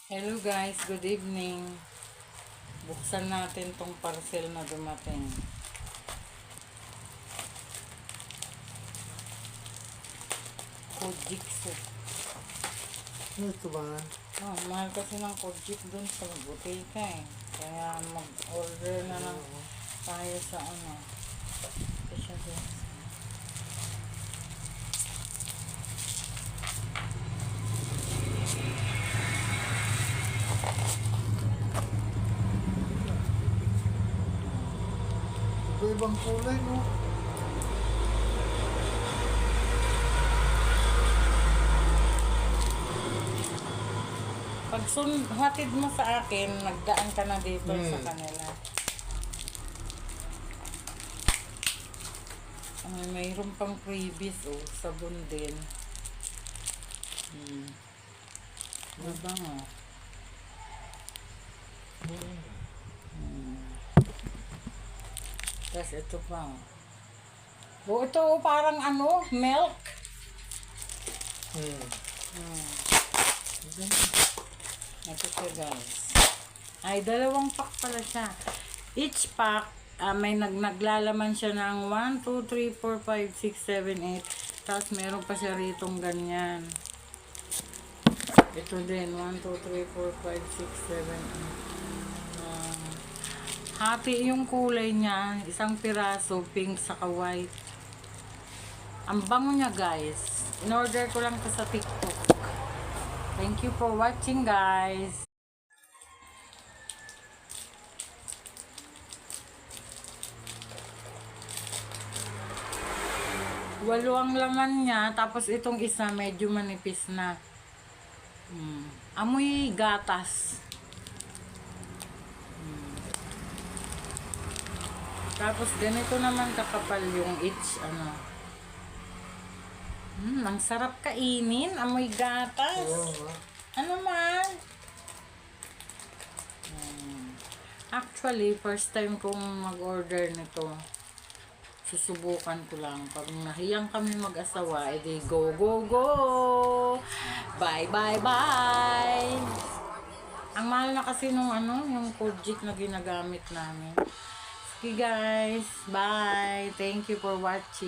Hello guys, good evening. Buksan natin tong parcel na dumating. Kojiksu. Ito ba? Oh, mahal kasi ng kojik dun sa butika eh. Kaya mag-order na lang tayo sa ano. Special drinks. Iba-ibang kulay, no? Pag hatid mo sa akin, nagdaan ka na dito sa kanila. Mayroon pang freebies sabon din. Mabango. Tapos ito pa. Ito parang milk. Ito siya guys. Ay, 2 pack pala siya. Each pack, may naglalaman siya ng 1, 2, 3, 4, 5, 6, 7, 8. Tapos meron pa siya ritong ganyan. Ito din, 1, 2, 3, 4, 5, 6, 7, 8. Hati yung kulay niya. Isang piraso, pink saka white. Ang bango niya guys. In-order ko lang ito sa TikTok. Thank you for watching guys. Walo ang laman niya. Tapos itong isa medyo manipis na. Amoy gatas. Tapos ganito naman kakapal yung each ang sarap kainin. Amoy gatas. Ano man? Actually, first time kong mag-order nito. Susubukan ko lang. Pag nahiyang kami mag-asawa, edi go, go, go! Bye, bye, bye! Ang mahal na kasi nung yung Kojik na ginagamit namin. Okay guys, bye! Thank you for watching.